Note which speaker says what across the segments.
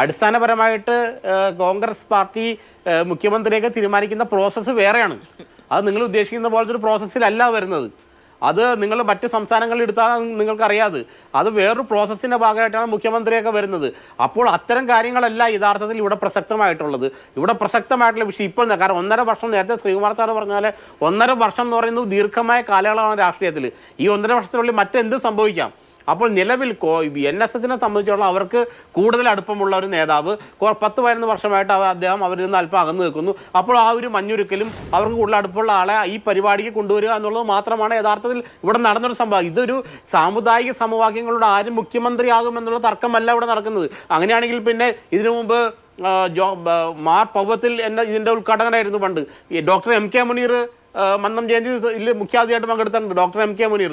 Speaker 1: അടിസ്ഥാനപരമായിട്ട് കോൺഗ്രസ് പാർട്ടി മുഖ്യമന്ത്രിയൊക്കെ തീരുമാനിക്കുന്ന പ്രോസസ്സ് വേറെയാണ്. അത് നിങ്ങൾ ഉദ്ദേശിക്കുന്ന പോലത്തെ ഒരു പ്രോസസ്സിലല്ല വരുന്നത്. അത് നിങ്ങൾ മറ്റ് സംസ്ഥാനങ്ങളിൽ എടുത്താൽ നിങ്ങൾക്കറിയാതെ അത് വേറൊരു പ്രോസസ്സിൻ്റെ ഭാഗമായിട്ടാണ് മുഖ്യമന്ത്രിയൊക്കെ വരുന്നത്. അപ്പോൾ അത്തരം കാര്യങ്ങളല്ല യഥാർത്ഥത്തിൽ ഇവിടെ പ്രസക്തമായിട്ടുള്ളത്. ഇവിടെ പ്രസക്തമായിട്ടുള്ള വിഷയം ഇപ്പോൾ കാരണം 1.5 വർഷം നേരത്തെ ശ്രീകുമാർ സാറ് പറഞ്ഞ പോലെ 1.5 വർഷം എന്ന് പറയുന്നത് ദീർഘമായ കാലയളവാണ് രാഷ്ട്രീയത്തിൽ. ഈ 1.5 വർഷത്തിനുള്ളിൽ മറ്റെന്ത് സംഭവിക്കാം. അപ്പോൾ നിലവിൽ NSSനെ സംബന്ധിച്ചോളം അവർക്ക് കൂടുതൽ അടുപ്പമുള്ള ഒരു നേതാവ് 10-15 വർഷമായിട്ട് അദ്ദേഹം അവരിൽ നിന്ന് അല്പം അകന്നു നിൽക്കുന്നു. അപ്പോൾ ആ ഒരു മഞ്ഞുരുക്കലും അവർക്ക് കൂടുതൽ അടുപ്പമുള്ള ആളെ ഈ പരിപാടിക്ക് കൊണ്ടുവരിക എന്നുള്ളത് മാത്രമാണ് യഥാർത്ഥത്തിൽ ഇവിടെ നടന്നൊരു സംഭവം. ഇതൊരു സാമുദായിക സമവാക്യങ്ങളുടെ ആരും മുഖ്യമന്ത്രിയാകുമെന്നുള്ള തർക്കമല്ല ഇവിടെ നടക്കുന്നത്. അങ്ങനെയാണെങ്കിൽ പിന്നെ ഇതിനു മുമ്പ് മാർ പൗവത്തിൽ ഇതിൻ്റെ ഉദ്ഘാടകനായിരുന്നു പണ്ട്. ഈ ഡോക്ടർ MK മുനീർ മന്നം ജയന്തിയിൽ മുഖ്യാതിഥിയായിട്ട് പങ്കെടുത്തിട്ടുണ്ട്. Doctor MK Muneer,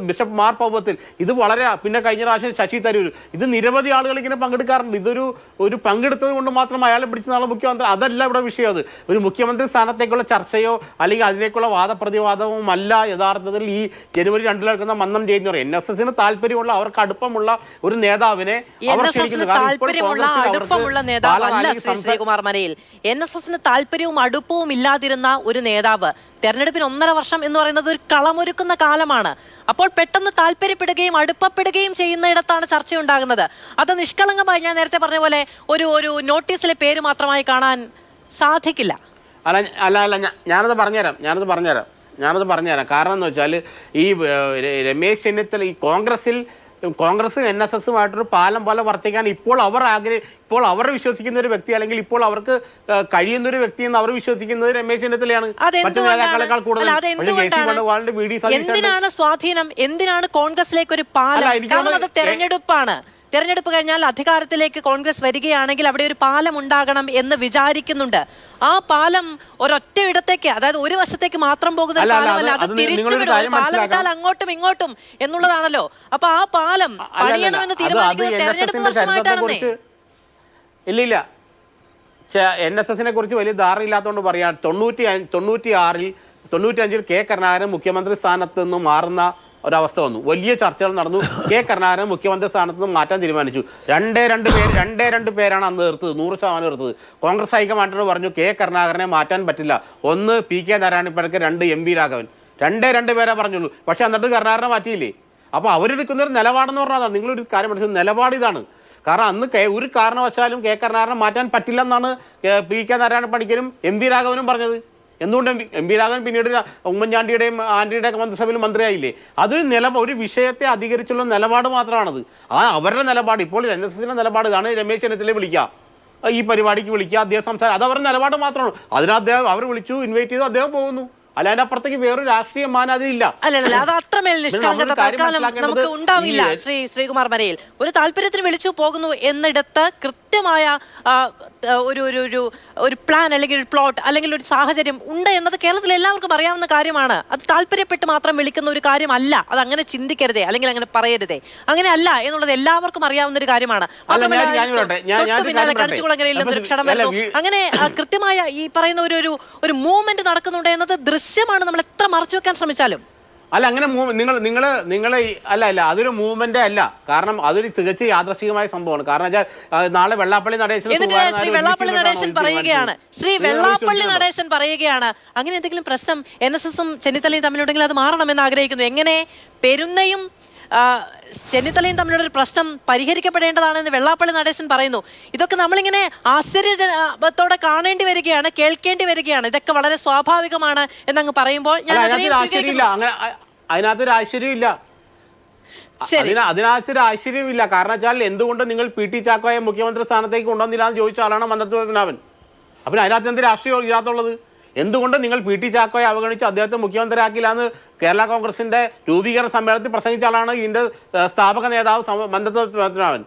Speaker 1: bishop Mar Powathil. ഇത് വളരെ പിന്നെ കഴിഞ്ഞ പ്രാവശ്യം ശശി തരൂർ, ഇത് നിരവധി ആളുകൾ ഇങ്ങനെ പങ്കെടുക്കാറുണ്ട്. ഇതൊരു പങ്കെടുത്തത് കൊണ്ട് മാത്രം അയാളെ പിടിച്ച നാളെ മുഖ്യമന്ത്രി അതല്ല ഇവിടെ വിഷയം. അത് ഒരു മുഖ്യമന്ത്രി സ്ഥാനത്തേക്കുള്ള ചർച്ചയോ അല്ലെങ്കിൽ അതിലേക്കുള്ള വാദപ്രതിവാദവും അല്ല യഥാർത്ഥത്തിൽ ഈ ജനുവരി 2 നടക്കുന്ന മന്നം ജയന്തി പറയും. NSSന് താല്പര്യമുള്ള അവർക്ക് അടുപ്പമുള്ള ഒരു നേതാവിനെ
Speaker 2: NSSന് താല്പര്യവും അടുപ്പവും ഇല്ലാതിരുന്ന ഒരു നേതാവ് തെരഞ്ഞെടുപ്പിന് 1.5 വർഷം എന്ന് പറയുന്നത് ഒരു കളമൊരുക്കുന്ന കാലമാണ്. അപ്പോൾ പെട്ടെന്ന് താല്പര്യപ്പെടുകയും അടുപ്പപ്പെടുകയും ചെയ്യുന്നിടത്താണ് ചർച്ചയുണ്ടാകുന്നത്. അത് നിഷ്കളങ്കമായി ഞാൻ നേരത്തെ പറഞ്ഞ പോലെ ഒരു നോട്ടീസിലെ പേര് മാത്രമായി കാണാൻ സാധിക്കില്ല.
Speaker 1: അല്ല ഞാനത് പറഞ്ഞുതരാം. കാരണം എന്ന് വെച്ചാൽ ഈ രമേശ് ചെന്നിത്തല ഈ കോൺഗ്രസ് NSSുമായിട്ടൊരു പാലം പോലെ വർത്തിക്കാൻ ഇപ്പോൾ അവർ വിശ്വസിക്കുന്ന ഒരു വ്യക്തി, അല്ലെങ്കിൽ ഇപ്പോൾ അവർക്ക് കഴിയുന്ന ഒരു വ്യക്തി എന്ന് അവർ വിശ്വസിക്കുന്നത് രമേശ് ചെന്നിത്തലയാണ്. മറ്റു നേതാക്കളെക്കാൾ കൂടുതൽ.
Speaker 2: എന്തിനാണ് സ്വാധീനം? എന്തിനാണ് കോൺഗ്രസിലേക്ക് ഒരു പാലം? കാരണം അത് തെരഞ്ഞെടുപ്പ് കഴിഞ്ഞാൽ അധികാരത്തിലേക്ക് കോൺഗ്രസ് വരികയാണെങ്കിൽ അവിടെ ഒരു പാലം ഉണ്ടാകണം എന്ന് വിചാരിക്കുന്നുണ്ട്. ആ പാലം ഒരൊറ്റ ഇടത്തേക്ക്, അതായത് ഒരു വശത്തേക്ക് മാത്രം പോകുന്ന ഒരു പാലമല്ല, അത് തിരിച്ചുവിടും. പാലം ഇട്ടാൽ അങ്ങോട്ടും ഇങ്ങോട്ടും എന്നുള്ളതാണല്ലോ. അപ്പൊ ആ പാലം പണിയണമെന്ന് തീരുമാനിക്കുന്നത് തെരഞ്ഞെടുപ്പ് വർഷമായിട്ടാണെന്നേ.
Speaker 1: ഇല്ല, NSSനെ കുറിച്ച് വലിയ ധാരണയില്ലാത്തതുകൊണ്ട് പറയാം. 95-ൽ K കരുണാകരൻ മുഖ്യമന്ത്രി സ്ഥാനത്ത് നിന്ന് മാറുന്ന ഒരവസ്ഥ വന്നു. വലിയ ചർച്ചകൾ നടന്നു. K കരുണാകരൻ മുഖ്യമന്ത്രി സ്ഥാനത്ത് നിന്ന് മാറ്റാൻ തീരുമാനിച്ചു. രണ്ടേ രണ്ട് പേരാണ് അന്ന് എതിർത്തത്, 100% എതിർത്തത്. കോൺഗ്രസ് ഹൈക്കമാൻഡിനോട് പറഞ്ഞു K കരുണാകരനെ മാറ്റാൻ പറ്റില്ല. 1 PK നാരായണപ്പനക്ക്, 2 MV രാഘവൻ. രണ്ടേ പേരെ പറഞ്ഞുള്ളൂ. പക്ഷെ എന്നിട്ട് കരുണാകരനെ മാറ്റിയില്ലേ. അപ്പോൾ അവരെടുക്കുന്ന ഒരു നിലപാടെന്ന് പറഞ്ഞാൽ നിങ്ങളൊരു കാര്യം പഠിച്ചത്, നിലപാട് ഇതാണ്. കാരണം അന്ന് ഒരു കാരണവശാലും K കരുണാകരനെ മാറ്റാൻ പറ്റില്ലെന്നാണ് PK നാരായണ പണിക്കരും MV രാഘവനും പറഞ്ഞത്. എന്തുകൊണ്ട് MV രാഘവൻ പിന്നീട് ഉമ്മൻചാണ്ടിയുടെയും ആന്റണിയുടെയൊക്കെ മന്ത്രിസഭയിൽ മന്ത്രിയായില്ലേ? അതൊരു ഒരു വിഷയത്തെ അധികരിച്ചുള്ള നിലപാട് മാത്രമാണത്. അവരുടെ നിലപാട്. ഇപ്പോൾ NSSന്റെ നിലപാട് ഇതാണ്. രമേശ് ചെന്നിത്തലയെ വിളിക്കുക, ഈ പരിപാടിക്ക് വിളിക്കുക, അദ്ദേഹം സംസാരം, അത് അവരുടെ നിലപാട് മാത്രമാണ്. അദ്ദേഹം അവർ വിളിച്ചു, ഇൻവൈറ്റ് ചെയ്തു, അദ്ദേഹം പോകുന്നു. അല്ല, അതിന്റെ അപ്പുറത്തേക്ക് വേറൊരു രാഷ്ട്രീയ മാനാതിരില്ല.
Speaker 2: അല്ലല്ല, അത് അത്രമേൽ നിഷ്കളങ്കത തൽക്കാലം നമുക്ക് ഉണ്ടാവില്ല. ശ്രീകുമാർ മരയിൽ ഒരു താല്പര്യത്തിന് വിളിച്ചു പോകുന്നു എന്നിടത്ത് കൃത്യമായ ഒരു പ്ലാൻ അല്ലെങ്കിൽ ഒരു പ്ലോട്ട് അല്ലെങ്കിൽ ഒരു സാഹചര്യം ഉണ്ട് എന്നത് കേരളത്തിൽ എല്ലാവർക്കും അറിയാവുന്ന കാര്യമാണ്. അത് താല്പര്യപ്പെട്ട് മാത്രം വിളിക്കുന്ന ഒരു കാര്യമല്ല. അത് അങ്ങനെ ചിന്തിക്കരുതേ, അല്ലെങ്കിൽ അങ്ങനെ പറയരുതേ. അങ്ങനെ അല്ല എന്നുള്ളത് എല്ലാവർക്കും അറിയാവുന്ന ഒരു കാര്യമാണ്. കണിച്ചുകുളങ്ങരയിൽ നിന്നൊരു ക്ഷണം വരുന്നു. അങ്ങനെ കൃത്യമായ ഈ പറയുന്ന ഒരു മൂവ്മെന്റ് നടക്കുന്നുണ്ട് എന്നത് ദൃശ്യമാണ്. നമ്മൾ എത്ര മറച്ചു വെക്കാൻ ശ്രമിച്ചാലും.
Speaker 1: അല്ല, അങ്ങനെ നിങ്ങൾ അല്ല അതൊരു മൂവ്മെന്റ് അല്ല. കാരണം അതൊരു തികച്ച യാദൃശ്ചികമായ സംഭവമാണ്. കാരണം വെച്ചാൽ നാളെ വെള്ളാപ്പള്ളി നടേശൻ
Speaker 2: പറയുകയാണ് അങ്ങനെ എന്തെങ്കിലും പ്രശ്നം NSSും ചെന്നിത്തലയും തമ്മിലുണ്ടെങ്കിൽ അത് മാറണമെന്ന് ആഗ്രഹിക്കുന്നു. എങ്ങനെ പെരുന്നയും ചെന്നിത്തലയും തമ്മിലുള്ള ഒരു പ്രശ്നം പരിഹരിക്കപ്പെടേണ്ടതാണെന്ന് വെള്ളാപ്പള്ളി നടേശൻ പറയുന്നു. ഇതൊക്കെ നമ്മളിങ്ങനെ ആശ്ചര്യത്തോടെ കാണേണ്ടി വരികയാണ്, കേൾക്കേണ്ടി വരികയാണ്. ഇതൊക്കെ വളരെ സ്വാഭാവികമാണ് എന്നങ്ങ് പറയുമ്പോൾ
Speaker 1: അതിനകത്തൊരു ആശ്ചര്യമില്ല. അതിനകത്തൊരു ആശ്ചര്യമില്ല. കാരണം വെച്ചാൽ എന്തുകൊണ്ട് നിങ്ങൾ PT ചാക്കോയെ മുഖ്യമന്ത്രി സ്ഥാനത്തേക്ക് കൊണ്ടുവന്നില്ല എന്ന് ചോദിച്ച ആളാണ് മന്നത്ത് പത്മനാഭൻ. അപ്പം അതിനകത്ത് എന്ത് രാഷ്ട്രീയം ഇതിനകത്തുള്ളത്? എന്തുകൊണ്ട് നിങ്ങൾ PT ചാക്കോയെ അവഗണിച്ച് അദ്ദേഹത്തെ മുഖ്യമന്ത്രി ആക്കില്ല എന്ന് കേരള കോൺഗ്രസിന്റെ രൂപീകരണ സമ്മേളനത്തിൽ പ്രസംഗിച്ച ആളാണ് ഇതിന്റെ സ്ഥാപക നേതാവ് മന്നത്ത് പത്മനാഭൻ.